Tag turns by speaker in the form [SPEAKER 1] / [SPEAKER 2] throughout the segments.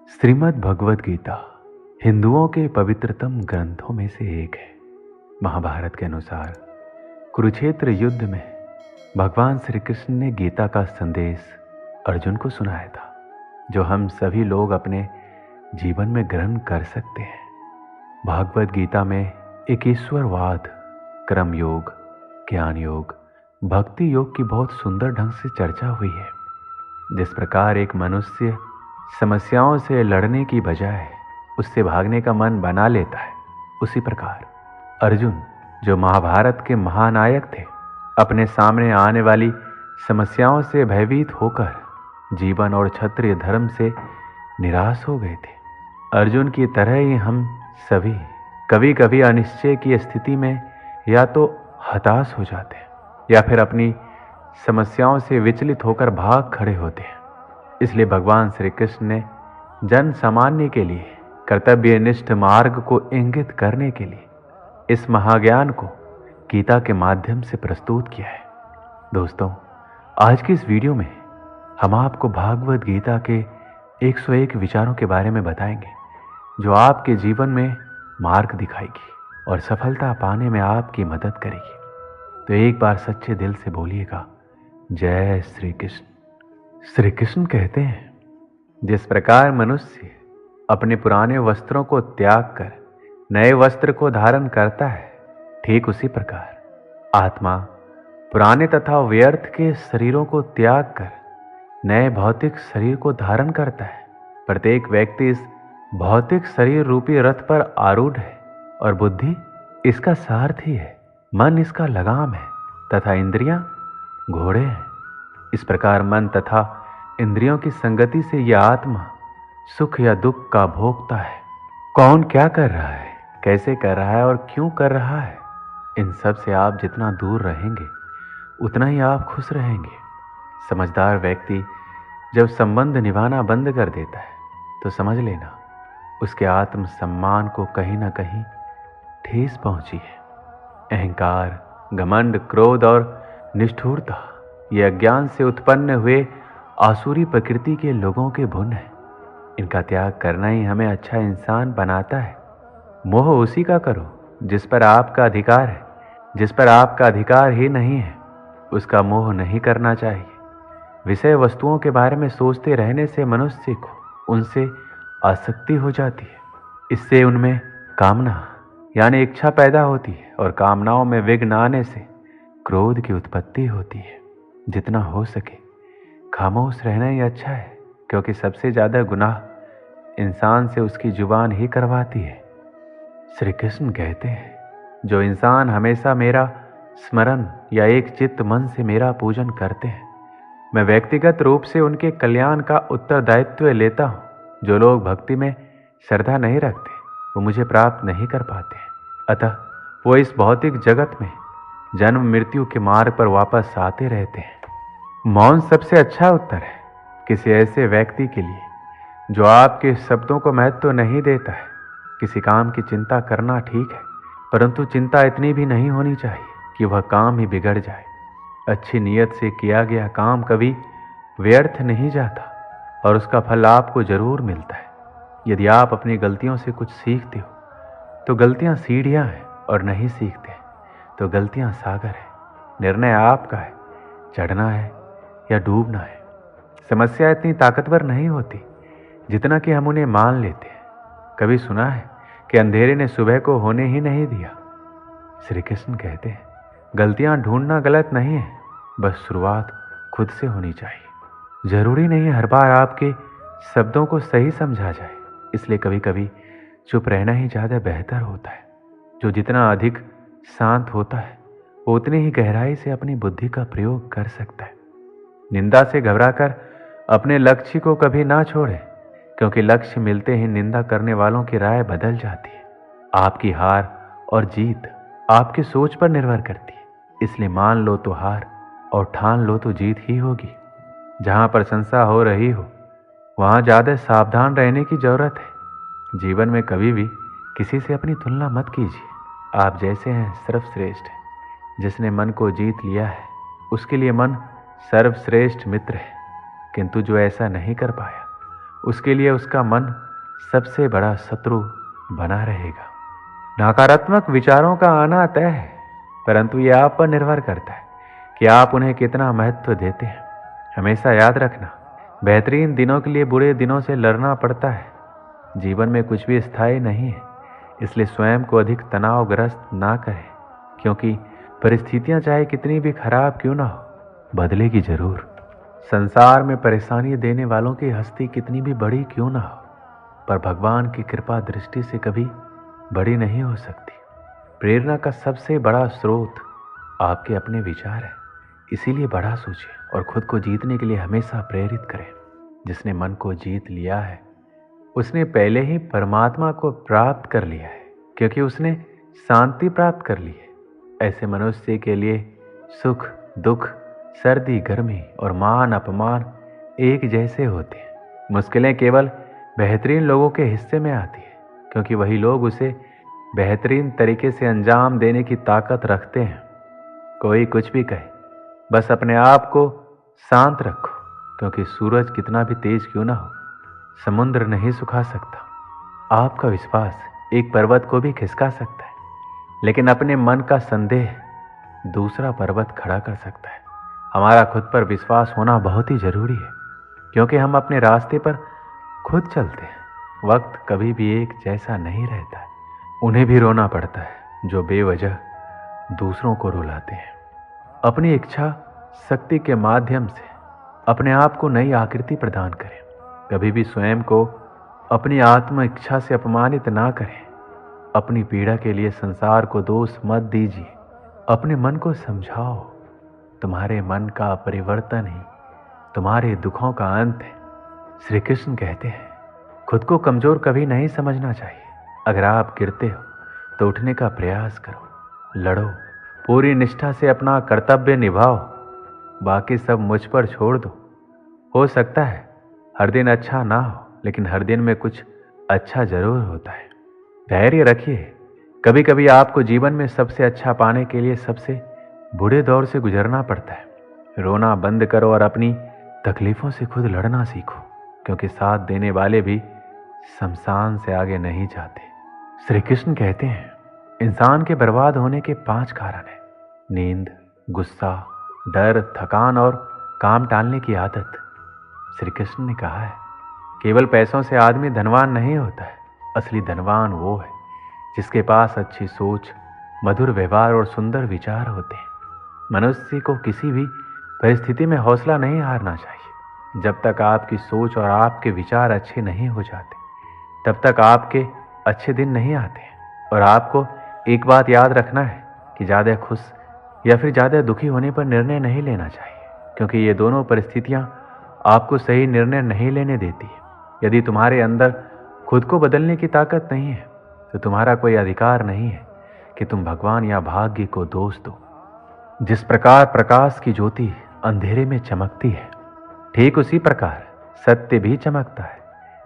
[SPEAKER 1] श्रीमद् भगवद गीता हिंदुओं के पवित्रतम ग्रंथों में से एक है। महाभारत के अनुसार कुरुक्षेत्र युद्ध में भगवान श्री कृष्ण ने गीता का संदेश अर्जुन को सुनाया था, जो हम सभी लोग अपने जीवन में ग्रहण कर सकते हैं। भगवद गीता में एक ईश्वरवाद, कर्म योग, ज्ञान योग, भक्ति योग की बहुत सुंदर ढंग से चर्चा हुई है। जिस प्रकार एक मनुष्य समस्याओं से लड़ने की बजाय उससे भागने का मन बना लेता है, उसी प्रकार अर्जुन, जो महाभारत के महानायक थे, अपने सामने आने वाली समस्याओं से भयभीत होकर जीवन और क्षत्रिय धर्म से निराश हो गए थे। अर्जुन की तरह ही हम सभी कभी कभी अनिश्चय की स्थिति में या तो हताश हो जाते हैं या फिर अपनी समस्याओं से विचलित होकर भाग खड़े होते हैं। इसलिए भगवान श्री कृष्ण ने जन सामान्य के लिए कर्तव्यनिष्ठ मार्ग को इंगित करने के लिए इस महाज्ञान को गीता के माध्यम से प्रस्तुत किया है। दोस्तों, आज की इस वीडियो में हम आपको भागवत गीता के 101 विचारों के बारे में बताएंगे, जो आपके जीवन में मार्ग दिखाएगी और सफलता पाने में आपकी मदद करेगी। तो एक बार सच्चे दिल से बोलिएगा, जय श्री कृष्ण। श्री कृष्ण कहते हैं, जिस प्रकार मनुष्य अपने पुराने वस्त्रों को त्याग कर नए वस्त्र को धारण करता है, ठीक उसी प्रकार आत्मा पुराने तथा व्यर्थ के शरीरों को त्याग कर नए भौतिक शरीर को धारण करता है। प्रत्येक व्यक्ति इस भौतिक शरीर रूपी रथ पर आरूढ़ है और बुद्धि इसका सारथी है, मन इसका लगाम है तथा इंद्रियां घोड़े हैं। इस प्रकार मन तथा इंद्रियों की संगति से यह आत्मा सुख या दुख का भोगता है। कौन क्या कर रहा है, कैसे कर रहा है और क्यों कर रहा है, इन सब से आप जितना दूर रहेंगे उतना ही आप खुश रहेंगे। समझदार व्यक्ति जब संबंध निभाना बंद कर देता है तो समझ लेना उसके आत्म सम्मान को कहीं ना कहीं ठेस पहुंची है। अहंकार, घमंड, क्रोध और निष्ठुरता ये अज्ञान से उत्पन्न हुए आसुरी प्रकृति के लोगों के गुण हैं। इनका त्याग करना ही हमें अच्छा इंसान बनाता है। मोह उसी का करो जिस पर आपका अधिकार है। जिस पर आपका अधिकार ही नहीं है उसका मोह नहीं करना चाहिए। विषय वस्तुओं के बारे में सोचते रहने से मनुष्य को उनसे आसक्ति हो जाती है। इससे उनमें कामना यानी इच्छा पैदा होती है और कामनाओं में विघ्न आने से क्रोध की उत्पत्ति होती है। जितना हो सके खामोश रहना ही अच्छा है, क्योंकि सबसे ज्यादा गुनाह इंसान से उसकी जुबान ही करवाती है। श्री कृष्ण कहते हैं, जो इंसान हमेशा मेरा स्मरण या एक चित्त मन से मेरा पूजन करते हैं, मैं व्यक्तिगत रूप से उनके कल्याण का उत्तरदायित्व लेता हूँ। जो लोग भक्ति में श्रद्धा नहीं रखते वो मुझे प्राप्त नहीं कर पाते हैं। अतः वो इस भौतिक जगत में जन्म मृत्यु के मार्ग पर वापस आते रहते हैं। मौन सबसे अच्छा उत्तर है किसी ऐसे व्यक्ति के लिए जो आपके शब्दों को महत्व नहीं देता है। किसी काम की चिंता करना ठीक है, परंतु चिंता इतनी भी नहीं होनी चाहिए कि वह काम ही बिगड़ जाए। अच्छी नीयत से किया गया काम कभी व्यर्थ नहीं जाता और उसका फल आपको जरूर मिलता है। यदि आप अपनी गलतियों से कुछ सीखते हो तो गलतियां सीढ़ियां हैं, और नहीं सीखते तो गलतियां सागर है। निर्णय आपका है, चढ़ना है या डूबना है। समस्या इतनी ताकतवर नहीं होती जितना कि हम उन्हें मान लेते हैं। कभी सुना है कि अंधेरे ने सुबह को होने ही नहीं दिया। श्री कृष्ण कहते हैं, गलतियां ढूंढना गलत नहीं है, बस शुरुआत खुद से होनी चाहिए। जरूरी नहीं है हर बार आपके शब्दों को सही समझा जाए, इसलिए कभी कभी चुप रहना ही ज्यादा बेहतर होता है। जो जितना अधिक शांत होता है वो उतनी ही गहराई से अपनी बुद्धि का प्रयोग कर सकता है। निंदा से घबराकर अपने लक्ष्य को कभी ना छोड़े, क्योंकि लक्ष्य मिलते ही निंदा करने वालों की राय बदल जाती है। आपकी हार और जीत आपकी सोच पर निर्भर करती है, इसलिए मान लो तो हार और ठान लो तो जीत ही होगी। जहां प्रशंसा हो रही हो वहां ज्यादा सावधान रहने की जरूरत है। जीवन में कभी भी किसी से अपनी तुलना मत कीजिए। आप जैसे हैं सर्वश्रेष्ठ है। जिसने मन को जीत लिया है उसके लिए मन सर्वश्रेष्ठ मित्र है, किंतु जो ऐसा नहीं कर पाया उसके लिए उसका मन सबसे बड़ा शत्रु बना रहेगा। नकारात्मक विचारों का आना तय है, परंतु यह आप पर निर्भर करता है कि आप उन्हें कितना महत्व देते हैं। हमेशा याद रखना, बेहतरीन दिनों के लिए बुरे दिनों से लड़ना पड़ता है। जीवन में कुछ भी स्थायी नहीं है, इसलिए स्वयं को अधिक तनावग्रस्त ना करें, क्योंकि परिस्थितियां चाहे कितनी भी खराब क्यों ना हो, बदलेगी जरूर। संसार में परेशानी देने वालों की हस्ती कितनी भी बड़ी क्यों ना हो, पर भगवान की कृपा दृष्टि से कभी बड़ी नहीं हो सकती। प्रेरणा का सबसे बड़ा स्रोत आपके अपने विचार है, इसीलिए बड़ा सोचें और खुद को जीतने के लिए हमेशा प्रेरित करें। जिसने मन को जीत लिया है उसने पहले ही परमात्मा को प्राप्त कर लिया है, क्योंकि उसने शांति प्राप्त कर ली है। ऐसे मनुष्य के लिए सुख दुख, सर्दी गर्मी और मान अपमान एक जैसे होते हैं। मुश्किलें केवल बेहतरीन लोगों के हिस्से में आती है, क्योंकि वही लोग उसे बेहतरीन तरीके से अंजाम देने की ताकत रखते हैं। कोई कुछ भी कहे, बस अपने आप को शांत रखो, क्योंकि सूरज कितना भी तेज क्यों ना हो, समुद्र नहीं सुखा सकता। आपका विश्वास एक पर्वत को भी खिसका सकता है, लेकिन अपने मन का संदेह दूसरा पर्वत खड़ा कर सकता है। हमारा खुद पर विश्वास होना बहुत ही जरूरी है, क्योंकि हम अपने रास्ते पर खुद चलते हैं। वक्त कभी भी एक जैसा नहीं रहता है, उन्हें भी रोना पड़ता है जो बेवजह दूसरों को रुलाते हैं। अपनी इच्छा शक्ति के माध्यम से अपने आप को नई आकृति प्रदान करें। कभी भी स्वयं को अपनी आत्म इच्छा से अपमानित ना करें। अपनी पीड़ा के लिए संसार को दोष मत दीजिए। अपने मन को समझाओ, तुम्हारे मन का परिवर्तन ही तुम्हारे दुखों का अंत है। श्री कृष्ण कहते हैं, खुद को कमजोर कभी नहीं समझना चाहिए। अगर आप गिरते हो तो उठने का प्रयास करो, लड़ो, पूरी निष्ठा से अपना कर्तव्य निभाओ, बाकी सब मुझ पर छोड़ दो। हो सकता है हर दिन अच्छा ना हो, लेकिन हर दिन में कुछ अच्छा जरूर होता है। धैर्य रखिए। कभी कभी आपको जीवन में सबसे अच्छा पाने के लिए सबसे बुरे दौर से गुजरना पड़ता है। रोना बंद करो और अपनी तकलीफों से खुद लड़ना सीखो, क्योंकि साथ देने वाले भी शमशान से आगे नहीं जाते। श्री कृष्ण कहते हैं, इंसान के बर्बाद होने के 5 कारण हैं: नींद, गुस्सा, डर, थकान और काम टालने की आदत। श्री कृष्ण ने कहा है, केवल पैसों से आदमी धनवान नहीं होता है। असली धनवान वो है जिसके पास अच्छी सोच, मधुर व्यवहार और सुंदर विचार होते हैं। मनुष्य को किसी भी परिस्थिति में हौसला नहीं हारना चाहिए। जब तक आपकी सोच और आपके विचार अच्छे नहीं हो जाते, तब तक आपके अच्छे दिन नहीं आते। और आपको एक बात याद रखना है कि ज़्यादा खुश या फिर ज़्यादा दुखी होने पर निर्णय नहीं लेना चाहिए, क्योंकि ये दोनों परिस्थितियाँ आपको सही निर्णय नहीं लेने देती है। यदि तुम्हारे अंदर खुद को बदलने की ताकत नहीं है, तो तुम्हारा कोई अधिकार नहीं है कि तुम भगवान या भाग्य को दोष दो। जिस प्रकार प्रकाश की ज्योति अंधेरे में चमकती है, ठीक उसी प्रकार सत्य भी चमकता है।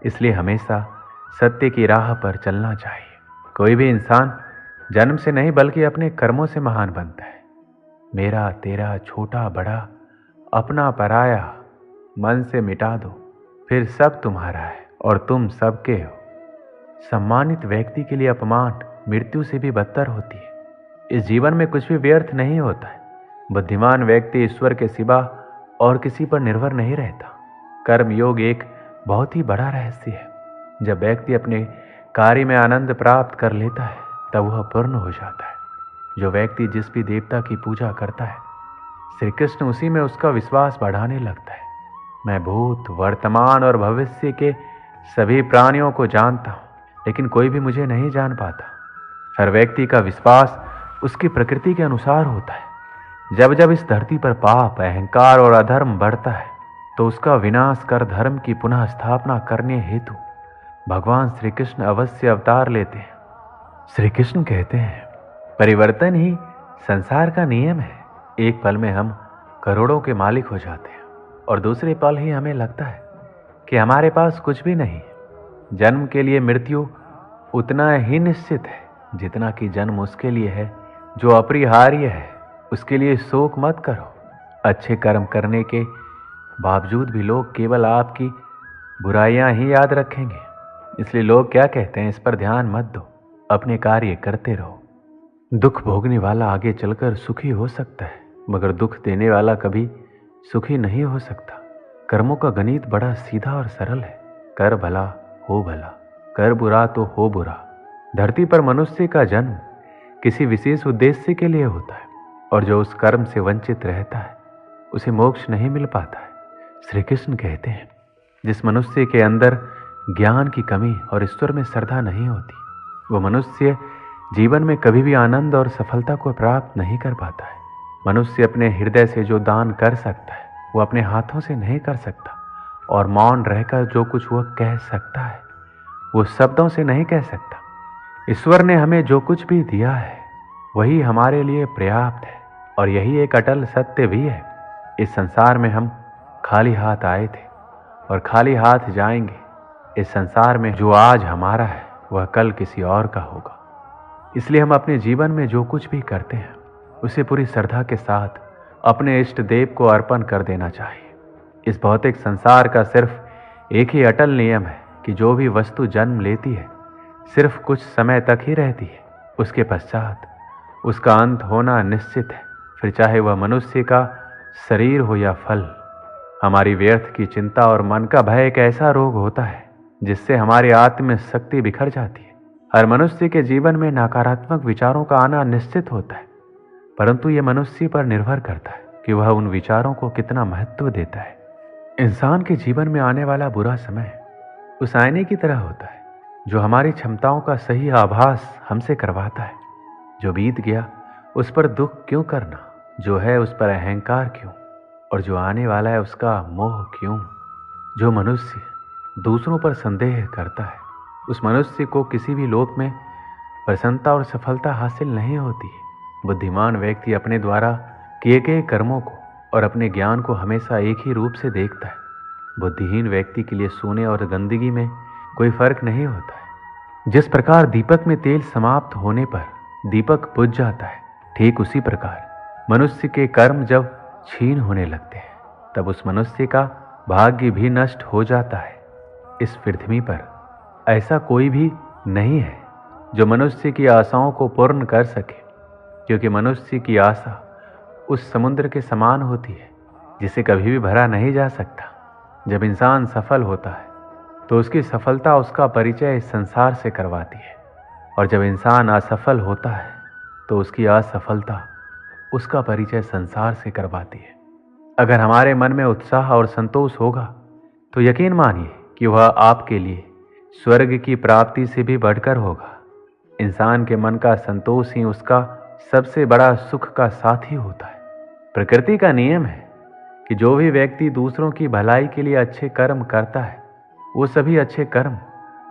[SPEAKER 1] इसलिए हमेशा सत्य की राह पर चलना चाहिए। कोई भी इंसान जन्म से नहीं बल्कि अपने कर्मों से महान बनता है। मेरा तेरा छोटा बड़ा अपना पराया मन से मिटा दो, फिर सब तुम्हारा है और तुम सबके हो। सम्मानित व्यक्ति के लिए अपमान मृत्यु से भी बदतर होती है। इस जीवन में कुछ भी व्यर्थ नहीं होता है। बुद्धिमान व्यक्ति ईश्वर के सिवा और किसी पर निर्भर नहीं रहता। कर्म योग एक बहुत ही बड़ा रहस्य है। जब व्यक्ति अपने कार्य में आनंद प्राप्त कर लेता है, तब वह पूर्ण हो जाता है। जो व्यक्ति जिस भी देवता की पूजा करता है, श्री कृष्ण उसी में उसका विश्वास बढ़ाने लगता है। मैं भूत, वर्तमान और भविष्य के सभी प्राणियों को जानता हूँ, लेकिन कोई भी मुझे नहीं जान पाता। हर व्यक्ति का विश्वास उसकी प्रकृति के अनुसार होता है। जब जब इस धरती पर पाप, अहंकार और अधर्म बढ़ता है, तो उसका विनाश कर धर्म की पुनः स्थापना करने हेतु भगवान श्री कृष्ण अवश्य अवतार लेते हैं। श्री कृष्ण कहते हैं, परिवर्तन ही संसार का नियम है। एक पल में हम करोड़ों के मालिक हो जाते हैं और दूसरे पल ही हमें लगता है कि हमारे पास कुछ भी नहीं। जन्म के लिए मृत्यु उतना ही निश्चित है जितना कि जन्म उसके लिए है जो अपरिहार्य है। उसके लिए शोक मत करो। अच्छे कर्म करने के बावजूद भी लोग केवल आपकी बुराइयां ही याद रखेंगे। इसलिए लोग क्या कहते हैं इस पर ध्यान मत दो, अपने कार्य करते रहो। दुख भोगने वाला आगे चलकर सुखी हो सकता है, मगर दुख देने वाला कभी सुखी नहीं हो सकता। कर्मों का गणित बड़ा सीधा और सरल है। कर भला हो भला, कर बुरा तो हो बुरा। धरती पर मनुष्य का जन्म किसी विशेष उद्देश्य के लिए होता है, और जो उस कर्म से वंचित रहता है उसे मोक्ष नहीं मिल पाता है। श्री कृष्ण कहते हैं, जिस मनुष्य के अंदर ज्ञान की कमी और ईश्वर में श्रद्धा नहीं होती, वो मनुष्य जीवन में कभी भी आनंद और सफलता को प्राप्त नहीं कर पाता है। मनुष्य अपने हृदय से जो दान कर सकता है वो अपने हाथों से नहीं कर सकता, और मौन रहकर जो कुछ वह कह सकता है वो शब्दों से नहीं कह सकता। ईश्वर ने हमें जो कुछ भी दिया है वही हमारे लिए पर्याप्त है, और यही एक अटल सत्य भी है। इस संसार में हम खाली हाथ आए थे और खाली हाथ जाएंगे। इस संसार में जो आज हमारा है वह कल किसी और का होगा। इसलिए हम अपने जीवन में जो कुछ भी करते हैं उसे पूरी श्रद्धा के साथ अपने इष्ट देव को अर्पण कर देना चाहिए। इस भौतिक संसार का सिर्फ एक ही अटल नियम है कि जो भी वस्तु जन्म लेती है सिर्फ कुछ समय तक ही रहती है, उसके पश्चात उसका अंत होना निश्चित है। फिर चाहे वह मनुष्य का शरीर हो या फल। हमारी व्यर्थ की चिंता और मन का भय एक ऐसा रोग होता है जिससे हमारी आत्म शक्ति बिखर जाती है। हर मनुष्य के जीवन में नकारात्मक विचारों का आना निश्चित होता है, परंतु यह मनुष्य पर निर्भर करता है कि वह उन विचारों को कितना महत्व देता है। इंसान के जीवन में आने वाला बुरा समय उस आईने की तरह होता है जो हमारी क्षमताओं का सही आभास हमसे करवाता है। जो बीत गया उस पर दुख क्यों करना, जो है उस पर अहंकार क्यों, और जो आने वाला है उसका मोह क्यों। जो मनुष्य दूसरों पर संदेह करता है उस मनुष्य को किसी भी लोक में प्रसन्नता और सफलता हासिल नहीं होती है। बुद्धिमान व्यक्ति अपने द्वारा किए गए कर्मों को और अपने ज्ञान को हमेशा एक ही रूप से देखता है। बुद्धिहीन व्यक्ति के लिए सोने और गंदगी में कोई फर्क नहीं होता है। जिस प्रकार दीपक में तेल समाप्त होने पर दीपक बुझ जाता है, ठीक उसी प्रकार मनुष्य के कर्म जब क्षीण होने लगते हैं तब उस मनुष्य का भाग्य भी नष्ट हो जाता है। इस पृथ्वी पर ऐसा कोई भी नहीं है जो मनुष्य की आशाओं को पूर्ण कर सके, क्योंकि मनुष्य की आशा उस समुद्र के समान होती है जिसे कभी भी भरा नहीं जा सकता। जब इंसान सफल होता है तो उसकी सफलता उसका परिचय इस संसार से करवाती है, और जब इंसान असफल होता है तो उसकी असफलता उसका परिचय संसार से करवाती है। अगर हमारे मन में उत्साह और संतोष होगा तो यकीन मानिए कि वह आपके लिए स्वर्ग की प्राप्ति से भी बढ़कर होगा। इंसान के मन का संतोष ही उसका सबसे बड़ा सुख का साथी होता है। प्रकृति का नियम है कि जो भी व्यक्ति दूसरों की भलाई के लिए अच्छे कर्म करता है वो सभी अच्छे कर्म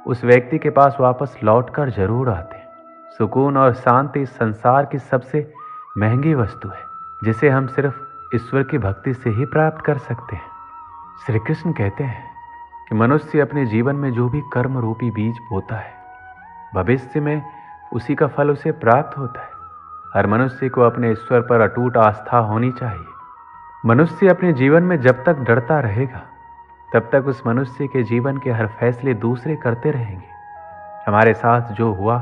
[SPEAKER 1] उस व्यक्ति के पास वापस लौटकर जरूर आते हैं। सुकून और शांति इस संसार की सबसे महंगी वस्तु है जिसे हम सिर्फ ईश्वर की भक्ति से ही प्राप्त कर सकते हैं। श्री कृष्ण कहते हैं कि मनुष्य अपने जीवन में जो भी कर्म रूपी बीज बोता है भविष्य में उसी का फल उसे प्राप्त होता है। हर मनुष्य को अपने ईश्वर पर अटूट आस्था होनी चाहिए। मनुष्य अपने जीवन में जब तक डरता रहेगा तब तक उस मनुष्य के जीवन के हर फैसले दूसरे करते रहेंगे। हमारे साथ जो हुआ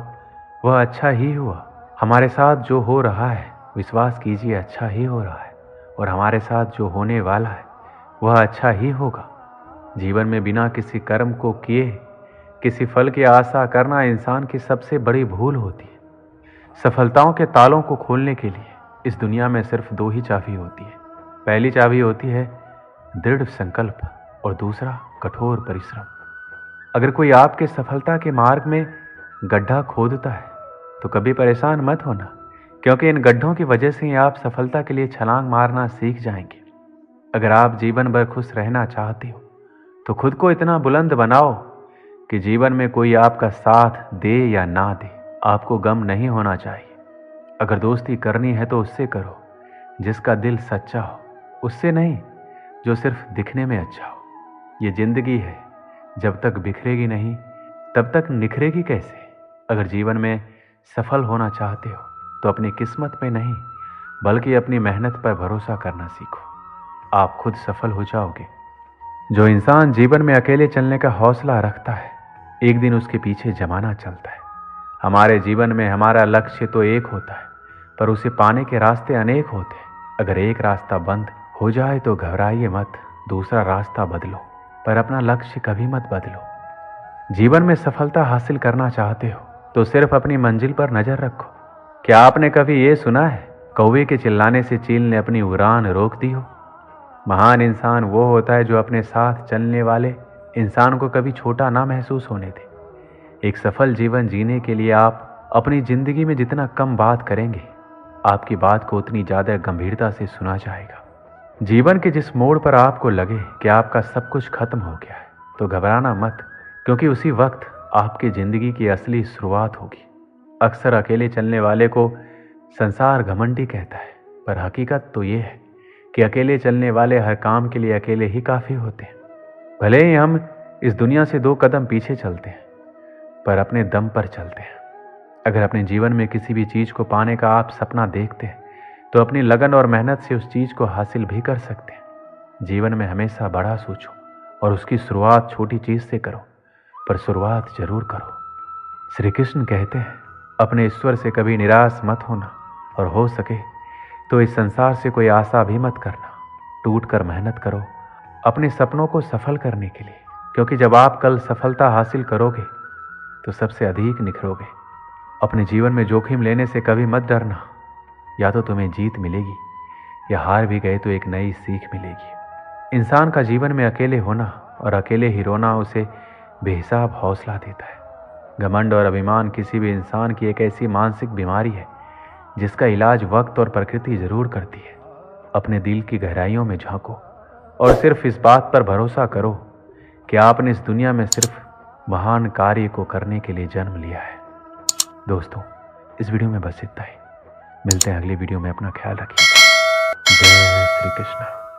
[SPEAKER 1] वह अच्छा ही हुआ, हमारे साथ जो हो रहा है विश्वास कीजिए अच्छा ही हो रहा है, और हमारे साथ जो होने वाला है वह अच्छा ही होगा। जीवन में बिना किसी कर्म को किए किसी फल की आशा करना इंसान की सबसे बड़ी भूल होती है। सफलताओं के तालों को खोलने के लिए इस दुनिया में सिर्फ दो ही चाबी होती है। पहली चाबी होती है दृढ़ संकल्प और दूसरा कठोर परिश्रम। अगर कोई आपके सफलता के मार्ग में गड्ढा खोदता है तो कभी परेशान मत होना, क्योंकि इन गड्ढों की वजह से ही आप सफलता के लिए छलांग मारना सीख जाएंगे। अगर आप जीवन भर खुश रहना चाहते हो तो खुद को इतना बुलंद बनाओ कि जीवन में कोई आपका साथ दे या ना दे आपको गम नहीं होना चाहिए। अगर दोस्ती करनी है तो उससे करो जिसका दिल सच्चा हो, उससे नहीं जो सिर्फ दिखने में अच्छा हो। ये जिंदगी है, जब तक बिखरेगी नहीं तब तक निखरेगी कैसे। अगर जीवन में सफल होना चाहते हो तो अपनी किस्मत पे नहीं बल्कि अपनी मेहनत पर भरोसा करना सीखो। आप खुद सफल हो जाओगे। जो इंसान जीवन में अकेले चलने का हौसला रखता है, एक दिन उसके पीछे जमाना चलता है। हमारे जीवन में हमारा लक्ष्य तो एक होता है, पर उसे पाने के रास्ते अनेक होते हैं। अगर एक रास्ता बंद हो जाए तो घबराइए मत, दूसरा रास्ता बदलो, पर अपना लक्ष्य कभी मत बदलो। जीवन में सफलता हासिल करना चाहते हो तो सिर्फ अपनी मंजिल पर नजर रखो। क्या आपने कभी ये सुना है, कौवे के चिल्लाने से चील ने अपनी उड़ान रोक दी हो? महान इंसान वो होता है जो अपने साथ चलने वाले इंसान को कभी छोटा ना महसूस होने दे। एक सफल जीवन जीने के लिए आप अपनी जिंदगी में जितना कम बात करेंगे, आपकी बात को उतनी ज्यादा गंभीरता से सुना जाएगा। जीवन के जिस मोड़ पर आपको लगे कि आपका सब कुछ खत्म हो गया है, तो घबराना मत, क्योंकि उसी वक्त आपकी जिंदगी की असली शुरुआत होगी। अक्सर अकेले चलने वाले को संसार घमंडी कहता है, पर हकीकत तो ये है कि अकेले चलने वाले हर काम के लिए अकेले ही काफी होते हैं। भले ही हम इस दुनिया से 2 कदम पीछे चलते हैं, पर अपने दम पर चलते हैं। अगर अपने जीवन में किसी भी चीज को पाने का आप सपना देखते हैं, तो अपनी लगन और मेहनत से उस चीज को हासिल भी कर सकते हैं। जीवन में हमेशा बड़ा सोचो और उसकी शुरुआत छोटी चीज से करो, पर शुरुआत जरूर करो। श्री कृष्ण कहते हैं, अपने ईश्वर से कभी निराश मत होना, और हो सके तो इस संसार से कोई आशा भी मत करना। टूट कर मेहनत करो अपने सपनों को सफल करने के लिए, क्योंकि जब आप कल सफलता हासिल करोगे तो सबसे अधिक निखरोगे। अपने जीवन में जोखिम लेने से कभी मत डरना, या तो तुम्हें जीत मिलेगी या हार भी गए तो एक नई सीख मिलेगी। इंसान का जीवन में अकेले होना और अकेले ही रोना उसे बेहिसाब हौसला देता है। घमंड और अभिमान किसी भी इंसान की एक ऐसी मानसिक बीमारी है जिसका इलाज वक्त और प्रकृति जरूर करती है। अपने दिल की गहराइयों में झांको और सिर्फ इस बात पर भरोसा करो कि आपने इस दुनिया में सिर्फ महान कार्य को करने के लिए जन्म लिया है। दोस्तों, इस वीडियो में बस इतना ही। मिलते हैं अगली वीडियो में। अपना ख्याल रखिए। जय श्री कृष्ण।